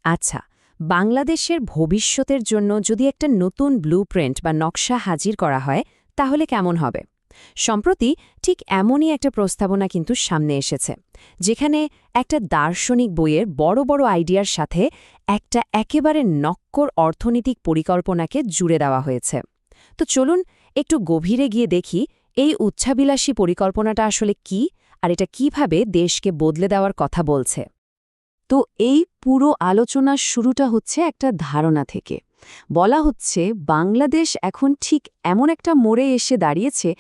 আচ্ছা, বাংলাদেশের ভবিষ্যতের জন্য যদি একটা নতুন ব্লুপ্রিন্ট বা নকশা হাজির করা হয় তাহলে কেমন হবে? সম্প্রতি ঠিক এমনই একটা প্রস্তাবনা কিন্তু সামনে এসেছে, যেখানে একটা দার্শনিক বইয়ের বড় বড় আইডিয়ার সাথে একটা একেবারে নক্কর অর্থনৈতিক পরিকল্পনাকে জুড়ে দেওয়া হয়েছে। তো চলুন একটু গভীরে গিয়ে দেখি এই উচ্চাবিলাসী পরিকল্পনাটা আসলে কি, আর এটা কিভাবে দেশকে বদলে দেওয়ার কথা বলছে। তো এই পুরো আলোচনার শুরুটা হচ্ছে একটা ধারণা থেকে। বলা হচ্ছে বাংলাদেশ এখন ঠিক এমন একটা মোড়ে এসে দাঁড়িয়েছে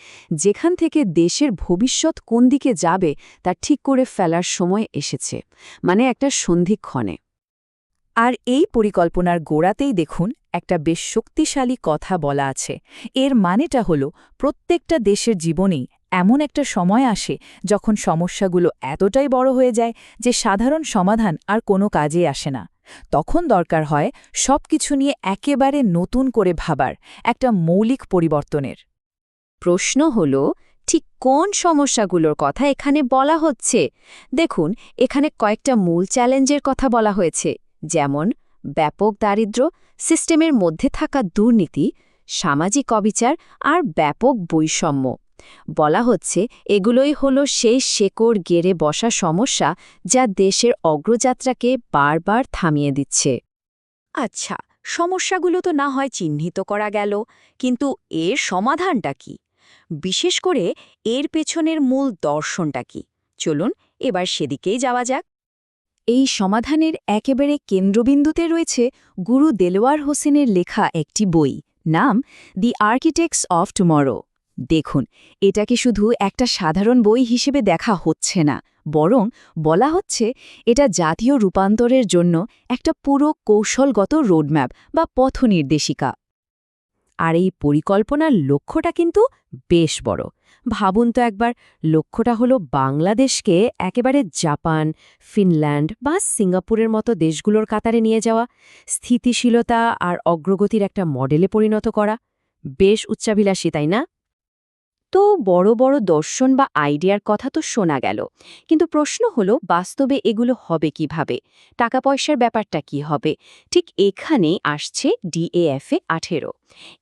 যেখান থেকে দেশের ভবিষ্যৎ কোন দিকে যাবে তা ঠিক করে ফেলার সময় এসেছে, মানে একটা সন্ধিক্ষণে। আর এই পরিকল্পনার গোড়াতেই দেখুন একটা বেশ শক্তিশালী কথা বলা আছে। এর মানেটা হল প্রত্যেকটা দেশের জীবনেই এমন একটা সময় আসে যখন সমস্যাগুলো এতটাই বড় হয়ে যায় যে সাধারণ সমাধান আর কোনো কাজে আসে না। তখন দরকার হয় সবকিছু নিয়ে একেবারে নতুন করে ভাবার, একটা মৌলিক পরিবর্তনের। প্রশ্ন হল, ঠিক কোন সমস্যাগুলোর কথা এখানে বলা হচ্ছে? দেখুন, এখানে কয়েকটা মূল চ্যালেঞ্জের কথা বলা হয়েছে, যেমন ব্যাপক দারিদ্র্য, সিস্টেমের মধ্যে থাকা দুর্নীতি, সামাজিক অবিচার আর ব্যাপক বৈষম্য। বলা হচ্ছে এগুলোই হলো সেই শেকড় গেড়ে বসা সমস্যা যা দেশের অগ্রযাত্রাকে বারবার থামিয়ে দিচ্ছে। আচ্ছা, সমস্যাগুলো তো না হয় চিহ্নিত করা গেল, কিন্তু এর সমাধানটা কি? বিশেষ করে এর পেছনের মূল দর্শনটা কি? চলুন এবার সেদিকেই যাওয়া যাক। এই সমাধানের একেবারে কেন্দ্রবিন্দুতে রয়েছে গুরু দেলোয়ার হোসেনের লেখা একটি বই, নাম দি আর্কিটেক্টস অফ টুমরো। দেখুন, এটাকে শুধু একটা সাধারণ বই হিসেবে দেখা হচ্ছে না, বরং বলা হচ্ছে এটা জাতীয় রূপান্তরের জন্য একটা পুরো কৌশলগত রোডম্যাপ বা পথনির্দেশিকা। আর এই পরিকল্পনার লক্ষ্যটা কিন্তু বেশ বড়। ভাবুন তো একবার, লক্ষ্যটা হলো বাংলাদেশকে একেবারে জাপান, ফিনল্যান্ড বা সিঙ্গাপুরের মতো দেশগুলোর কাতারে নিয়ে যাওয়া, স্থিতিশীলতা আর অগ্রগতির একটা মডেলে পরিণত করা। বেশ উচ্চাভিলাষী, তাই না? তো বড় বড় দর্শন বা আইডিয়ার কথা তো শোনা গেল, কিন্তু প্রশ্ন হলো বাস্তবে এগুলো হবে কিভাবে? টাকা পয়সার ব্যাপারটা কি হবে? ঠিক এখানেই আসছে DAFA 18।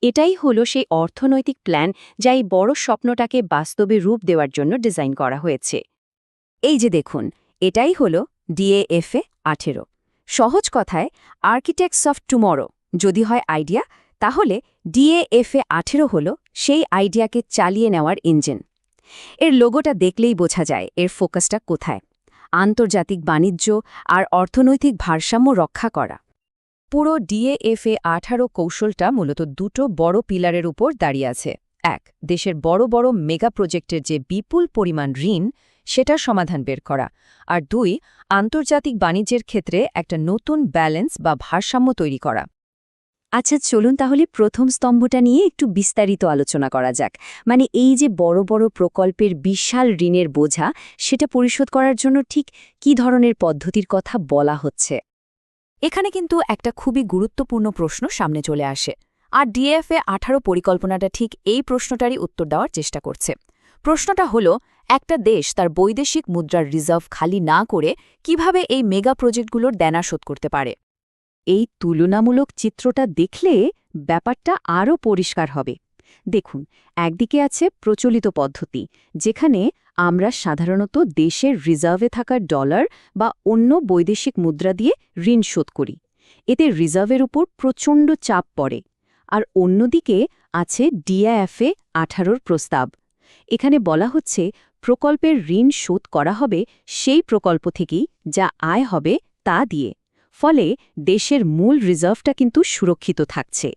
এটাই হলো সেই অর্থনৈতিক প্ল্যান যা এই বড় স্বপ্নটাকে বাস্তবে রূপ দেওয়ার জন্য ডিজাইন করা হয়েছে। এই যে দেখুন, এটাই হলো DAFA 18। সহজ কথায় আর্কিটেক্টস অফ টুমরো যদি হয় আইডিয়া, তাহলে DAFA 18 হলো সেই আইডিয়াকে চালিয়ে নেওয়ার ইঞ্জিন। এর লোগোটা দেখলেই বোঝা যায় এর ফোকাসটা কোথায়: আন্তর্জাতিক বাণিজ্য আর অর্থনৈতিক ভারসাম্য রক্ষা করা। পুরো DAFA 18 কৌশলটা মূলত দুটো বড় পিলারের উপর দাঁড়িয়ে আছে। এক, দেশের বড় বড় মেগা প্রজেক্টের যে বিপুল পরিমাণ ঋণ, সেটার সমাধান বের করা। আর দুই, আন্তর্জাতিক বাণিজ্যের ক্ষেত্রে একটা নতুন ব্যালেন্স বা ভারসাম্য তৈরি করা। আচ্ছা, চলুন তাহলে প্রথম স্তম্ভটা নিয়ে একটু বিস্তারিত আলোচনা করা যাক। মানে এই যে বড় বড় প্রকল্পের বিশাল ঋণের বোঝা, সেটা পরিশোধ করার জন্য ঠিক কী ধরনের পদ্ধতির কথা বলা হচ্ছে? এখানে কিন্তু একটা খুবই গুরুত্বপূর্ণ প্রশ্ন সামনে চলে আসে, আর DAFA 18 পরিকল্পনাটা ঠিক এই প্রশ্নটারই উত্তর দেওয়ার চেষ্টা করছে। প্রশ্নটা হলো, একটা দেশ তার বৈদেশিক মুদ্রার রিজার্ভ খালি না করে কিভাবে এই মেগা প্রজেক্টগুলোর দেনা শোধ করতে পারে। এই তুলনামূলক চিত্রটা দেখলে ব্যাপারটা আরও পরিষ্কার হবে। দেখুন, একদিকে আছে প্রচলিত পদ্ধতি, যেখানে আমরা সাধারণত দেশের রিজার্ভে থাকা ডলার বা অন্য বৈদেশিক মুদ্রা দিয়ে ঋণ শোধ করি। এতে রিজার্ভের উপর প্রচণ্ড চাপ পড়ে। আর অন্যদিকে আছে DAFA 18 প্রস্তাব। এখানে বলা হচ্ছে প্রকল্পের ঋণ শোধ করা হবে সেই প্রকল্প থেকেই যা আয় হবে তা দিয়ে। ফলে দেশের মূল রিজার্ভটা কিন্তু সুরক্ষিত থাকছে।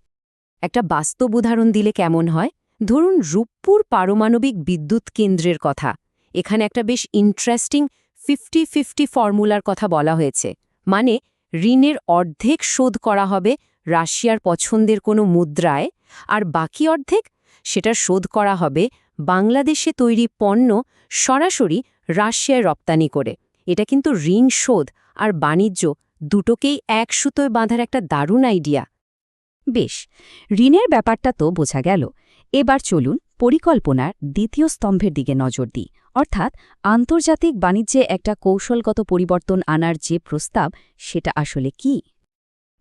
একটা বাস্তব উদাহরণ দিলে কেমন হয়? ধরুন রূপপুর পারমাণবিক বিদ্যুৎ কেন্দ্রের কথা। এখানে একটা বেশ ইন্টারেস্টিং 50-50 ফর্মুলার কথা বলা হয়েছে। মানে ঋণের অর্ধেক শোধ করা হবে রাশিয়ার পছন্দের কোনো মুদ্রায়, আর বাকি অর্ধেক সেটা শোধ করা হবে বাংলাদেশে তৈরি পণ্য সরাসরি রাশিয়ায় রপ্তানি করে। এটা কিন্তু ঋণ শোধ আর বাণিজ্য দুটোকেই এক সুতোয় বাঁধার একটা দারুণ আইডিয়া। বেশ, ঋণের ব্যাপারটা তো বোঝা গেল। এবার চলুন পরিকল্পনার দ্বিতীয় স্তম্ভের দিকে নজর দিই, অর্থাৎ আন্তর্জাতিক বাণিজ্যে একটা কৌশলগত পরিবর্তন আনার যে প্রস্তাব সেটা আসলে কি?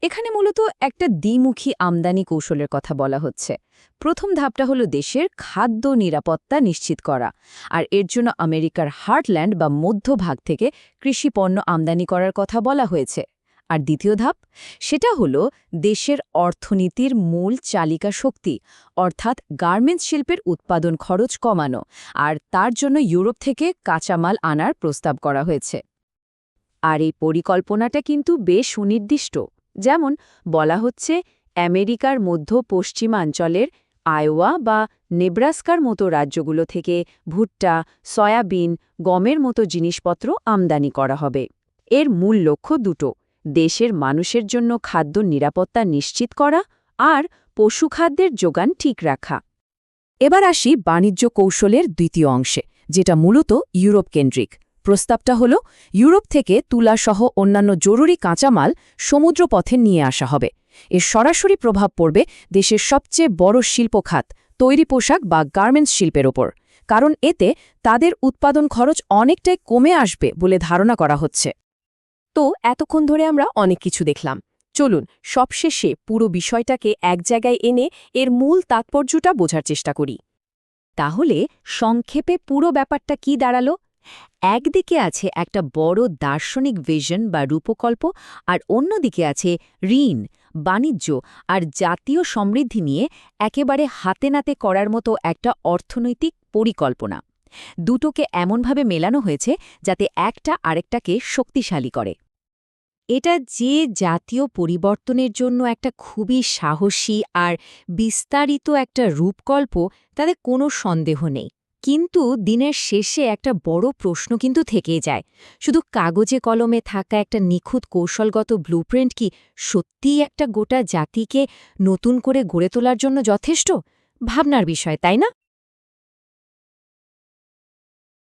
এখানে মূলত একটা দ্বিমুখী আমদানি কৌশলের কথা বলা হচ্ছে। প্রথম ধাপটা হলো দেশের খাদ্য নিরাপত্তা নিশ্চিত করা, আর এর জন্য আমেরিকার হার্টল্যান্ড বা মধ্যভাগ থেকে কৃষি পণ্য আমদানি করার কথা বলা হয়েছে। আর দ্বিতীয় ধাপ, সেটা হলো দেশের অর্থনীতির মূল চালিকা শক্তি, অর্থাৎ গার্মেন্টস শিল্পের উৎপাদন খরচ কমানো, আর তার জন্য ইউরোপ থেকে কাঁচামাল আনার প্রস্তাব করা হয়েছে। আর এই পরিকল্পনাটা কিন্তু বেশ সুনির্দিষ্ট। যেমন বলা হচ্ছে, আমেরিকার মধ্য পশ্চিমাঞ্চলের আয়োয়া বা নেব্রাস্কার মতো রাজ্যগুলো থেকে ভুট্টা, সয়াবিন, গমের মতো জিনিসপত্র আমদানি করা হবে। এর মূল লক্ষ্য দুটো: দেশের মানুষের জন্য খাদ্য নিরাপত্তা নিশ্চিত করা আর পশুখাদ্যের যোগান ঠিক রাখা। এবার আসি বাণিজ্য কৌশলের দ্বিতীয় অংশে, যেটা মূলত ইউরোপ কেন্দ্রিক। প্রস্তাবটা হল, ইউরোপ থেকে তুলাসহ অন্যান্য জরুরি কাঁচামাল সমুদ্রপথে নিয়ে আসা হবে। এর সরাসরি প্রভাব পড়বে দেশের সবচেয়ে বড় শিল্প খাত, তৈরি পোশাক বা গার্মেন্টস শিল্পের ওপর, কারণ এতে তাদের উৎপাদন খরচ অনেকটাই কমে আসবে বলে ধারণা করা হচ্ছে। তো এতক্ষণ ধরে আমরা অনেক কিছু দেখলাম। চলুন সবশেষে পুরো বিষয়টাকে এক জায়গায় এনে এর মূল তাৎপর্যটা বোঝার চেষ্টা করি। তাহলে সংক্ষেপে পুরো ব্যাপারটা কি দাঁড়ালো? একদিকে আছে একটা বড় দার্শনিক ভিশন বা রূপকল্প, আর অন্যদিকে আছে ঋণ, বাণিজ্য আর জাতীয় সমৃদ্ধি নিয়ে একেবারে হাতে নাতে করার মতো একটা অর্থনৈতিক পরিকল্পনা। দুটোকে এমনভাবে মেলানো হয়েছে যাতে একটা আরেকটাকে শক্তিশালী করে। এটা যে জাতীয় পরিবর্তনের জন্য একটা খুবই সাহসী আর বিস্তারিত একটা রূপকল্প, তাতে কোনো সন্দেহ নেই। কিন্তু দিনের শেষে একটা বড় প্রশ্ন কিন্তু থেকেই যায়। শুধু কাগজে কলমে থাকা একটা নিখুঁত কৌশলগত ব্লুপ্রিন্ট কি সত্যিই একটা গোটা জাতিকে নতুন করে গড়ে তোলার জন্য যথেষ্ট? ভাবনার বিষয়, তাই না?